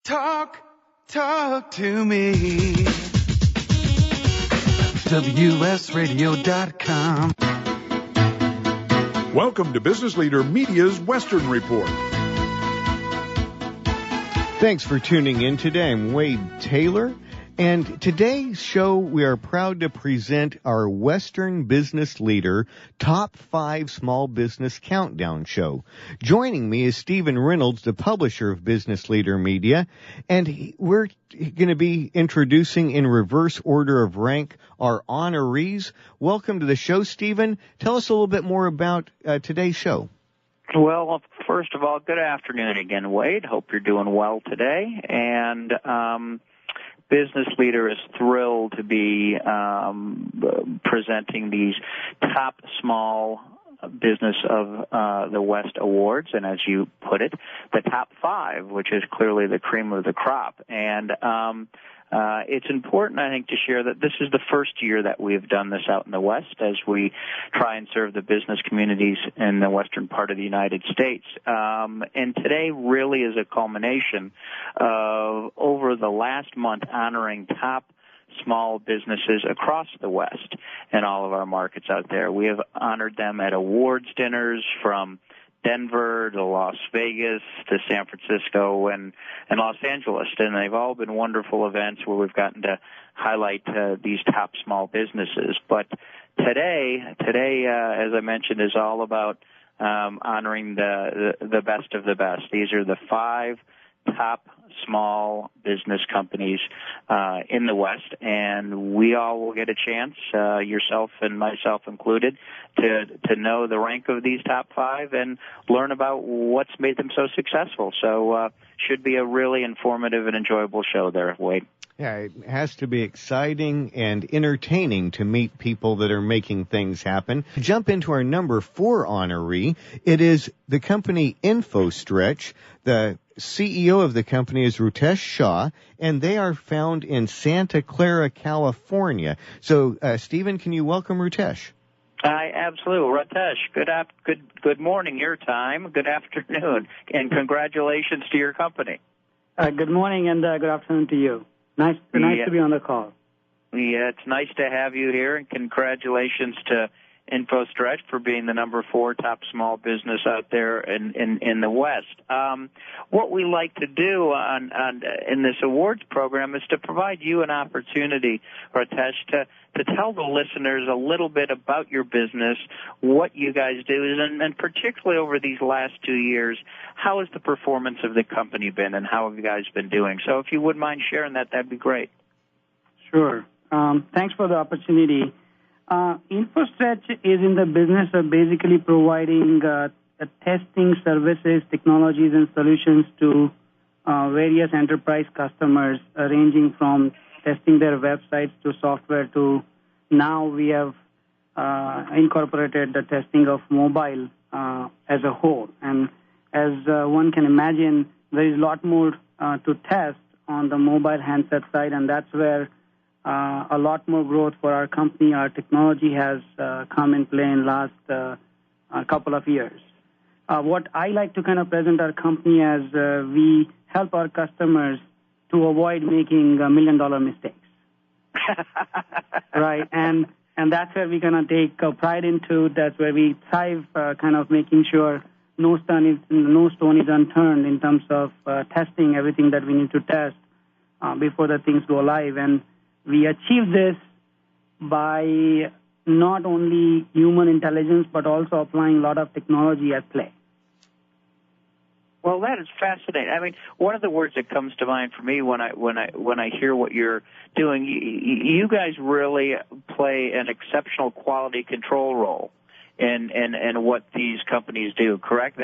Talk to me. WSRadio.com. Welcome to Business Leader Media's Western Report. Thanks for tuning in today. I'm Wade Taylor. And today's show, we are proud to present our Western Business Leader Top 5 Small Business Countdown show. Joining me is Stephen Reynolds, the publisher of Business Leader Media, and we're going to be introducing in reverse order of rank our honorees. Welcome to the show, Stephen. Tell us a little bit more about today's show. Well, first of all, good afternoon again, Wade. Hope you're doing well today. And Business Leader is thrilled to be presenting these top small business of the West awards, and as you put it, the top 5, which is clearly the cream of the crop. And it's important, I think, to share that this is the first year that we've done this out in the West as we try and serve the business communities in the western part of the United States. And today really is a culmination of, over the last month, honoring top small businesses across the West in all of our markets out there. We have honored them at awards dinners from Denver to Las Vegas to San Francisco and Los Angeles, and they've all been wonderful events where we've gotten to highlight these top small businesses. But today, as I mentioned, is all about honoring the best of the best. These are the 5 top small business companies in the West, and we all will get a chance, yourself and myself included, to know the rank of these top 5 and learn about what's made them so successful. So should be a really informative and enjoyable show there, Wade. Yeah, it has to be exciting and entertaining to meet people that are making things happen. To jump into our number 4 honoree, it is the company InfoStretch. The CEO of the company is Rutesh Shah, and they are found in Santa Clara, California. So, Stephen, can you welcome Rutesh? Absolutely. Rutesh, good morning your time, good afternoon, and congratulations to your company. Good morning and good afternoon to you. Nice to be on the call. Yeah, it's nice to have you here, and congratulations to InfoStretch for being the number 4 top small business out there in the West. What we like to do in this awards program is to provide you an opportunity, Rutesh, to tell the listeners a little bit about your business, what you guys do, and particularly over these last 2 years, how has the performance of the company been, and how have you guys been doing? So if you wouldn't mind sharing that'd be great. Sure. Thanks for the opportunity. InfoStretch is in the business of basically providing testing services, technologies, and solutions to various enterprise customers, ranging from testing their websites to software to now we have incorporated the testing of mobile as a whole. And as one can imagine, there is a lot more to test on the mobile handset side, and that's where a lot more growth for our company. Our technology has come in play in last couple of years. What I like to kind of present our company as we help our customers to avoid making $1 million mistakes. Right, and that's where we're going to take pride into. That's where we thrive, kind of making sure no stone is unturned in terms of testing everything that we need to test before the things go live. And we achieve this by not only human intelligence, but also applying a lot of technology at play. Well, that is fascinating. I mean, one of the words that comes to mind for me when I hear what you're doing, you guys really play an exceptional quality control role in what these companies do. Correct?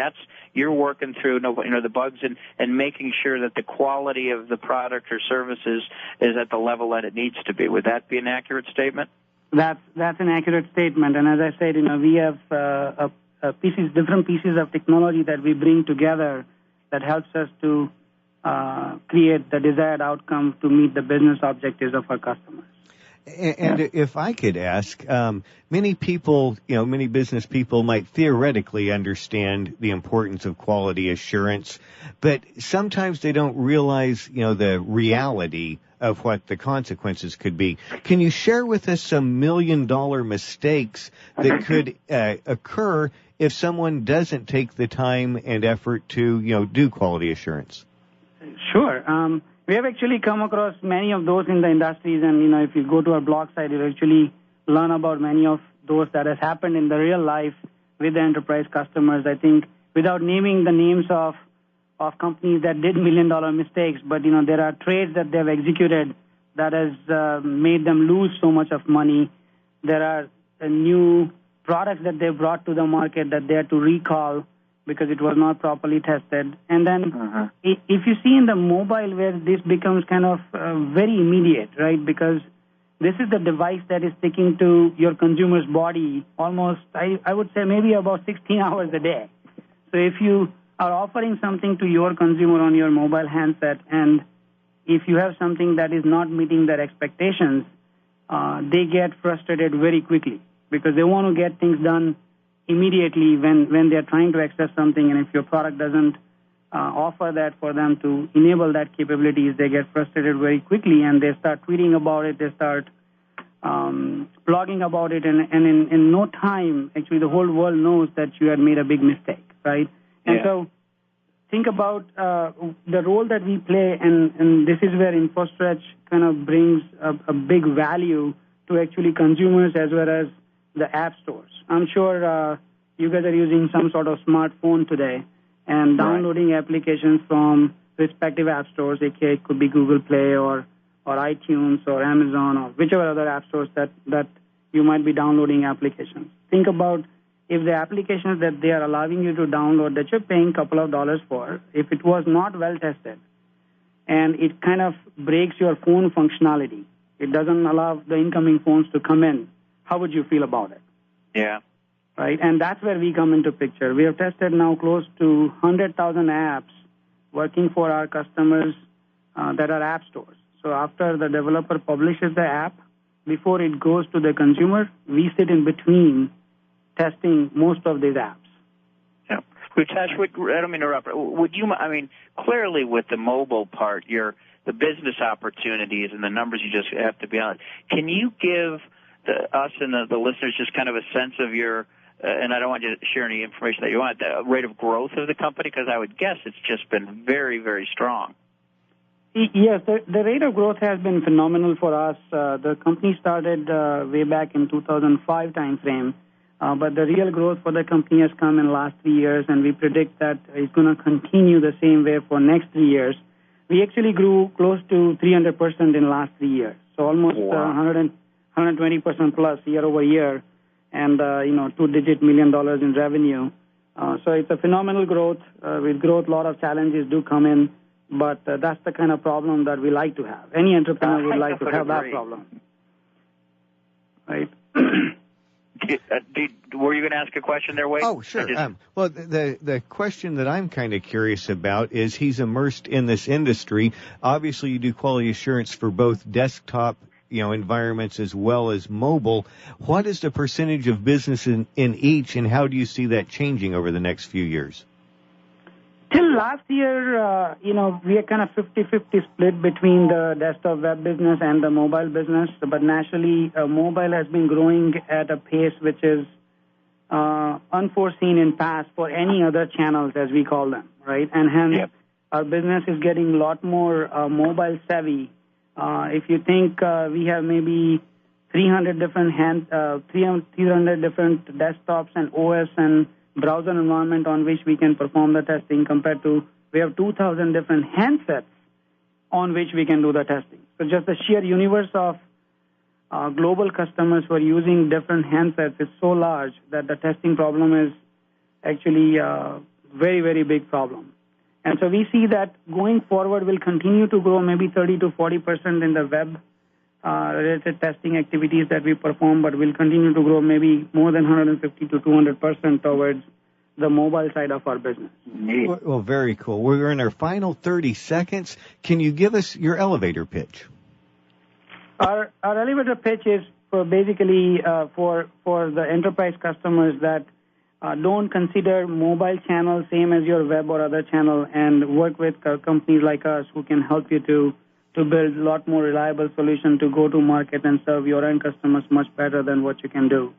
You're working through the bugs and making sure that the quality of the product or services is at the level that it needs to be. Would that be an accurate statement? That's an accurate statement. And as I said, we have different pieces of technology that we bring together that helps us to create the desired outcome to meet the business objectives of our customers. And if I could ask, many people, many business people might theoretically understand the importance of quality assurance, but sometimes they don't realize, the reality of what the consequences could be. Can you share with us some million-dollar mistakes that could occur if someone doesn't take the time and effort to, do quality assurance? Sure. We have actually come across many of those in the industries, and, if you go to our blog site, you'll actually learn about many of those that has happened in the real life with the enterprise customers. I think without naming the names of companies that did million-dollar mistakes, but, there are trades that they've executed that has made them lose so much of money. There are new products that they brought to the market that they had to recall because it was not properly tested. And then if you see in the mobile where this becomes kind of very immediate, right, because this is the device that is sticking to your consumer's body almost, I would say maybe about 16 hours a day. So if you are offering something to your consumer on your mobile handset, and if you have something that is not meeting their expectations, they get frustrated very quickly because they want to get things done immediately when they're trying to access something, and if your product doesn't offer that for them to enable that capabilities, they get frustrated very quickly, and they start tweeting about it, they start blogging about it, and in no time, actually, the whole world knows that you had made a big mistake, right? And so think about the role that we play, and this is where InfoStretch kind of brings a big value to actually consumers as well as the app stores. I'm sure you guys are using some sort of smartphone today and downloading applications from respective app stores. It could be Google Play or iTunes or Amazon or whichever other app stores that you might be downloading applications. Think about if the applications that they are allowing you to download that you're paying a couple of dollars for, if it was not well tested and it kind of breaks your phone functionality, it doesn't allow the incoming phones to come in, how would you feel about it? Yeah. Right, and that's where we come into picture. We have tested now close to 100,000 apps working for our customers that are app stores. So after the developer publishes the app, before it goes to the consumer, we sit in between testing most of these apps. Yeah. Rutesh, I don't mean to interrupt. Would you, clearly with the mobile part, the business opportunities and the numbers you just have to be on, can you give us and the listeners just kind of a sense of your, and I don't want you to share any information that you want, the rate of growth of the company, because I would guess it's just been very, very strong. Yes, the rate of growth has been phenomenal for us. The company started way back in 2005 timeframe, but the real growth for the company has come in the last 3 years, and we predict that it's going to continue the same way for next 3 years. We actually grew close to 300% in the last 3 years, so almost 120% plus year over year, and $2-digit million in revenue. So it's a phenomenal growth. With growth, a lot of challenges do come in, but that's the kind of problem that we like to have. Any entrepreneur would like to have that problem, right? Were you going to ask a question there, Wade? Oh, sure. Well, the question that I'm kind of curious about is he's immersed in this industry. Obviously, you do quality assurance for both desktop environments as well as mobile. What is the percentage of business in each, and how do you see that changing over the next few years? Till last year, we are kind of 50-50 split between the desktop web business and the mobile business. But naturally, mobile has been growing at a pace which is unforeseen in past for any other channels, as we call them, right? And hence, our business is getting a lot more mobile savvy. If you think we have maybe 300 different desktops and OS and browser environment on which we can perform the testing compared to we have 2,000 different handsets on which we can do the testing. So just the sheer universe of global customers who are using different handsets is so large that the testing problem is actually a very, very big problem. And so we see that going forward will continue to grow maybe 30 to 40% in the web related testing activities that we perform, but will continue to grow maybe more than 150 to 200% towards the mobile side of our business. Well, very cool. We're in our final 30 seconds. Can you give us your elevator pitch? Our elevator pitch is for basically for the enterprise customers that don't consider mobile channel same as your web or other channel, and work with companies like us who can help you to build a lot more reliable solution to go to market and serve your end customers much better than what you can do.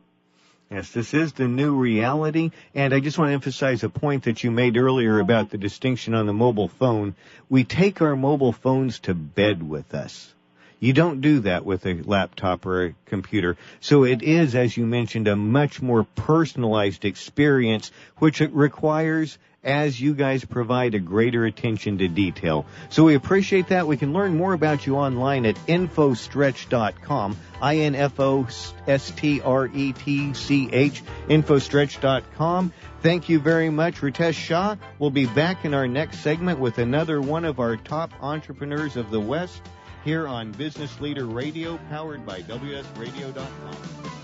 Yes, this is the new reality, and I just want to emphasize a point that you made earlier about the distinction on the mobile phone. We take our mobile phones to bed with us. You don't do that with a laptop or a computer. So it is, as you mentioned, a much more personalized experience, which it requires, as you guys provide, a greater attention to detail. So we appreciate that. We can learn more about you online at infostretch.com, infostretch, infostretch.com. Thank you very much, Rutesh Shah. We'll be back in our next segment with another one of our top entrepreneurs of the West, here on Business Leader Radio, powered by WSRadio.com.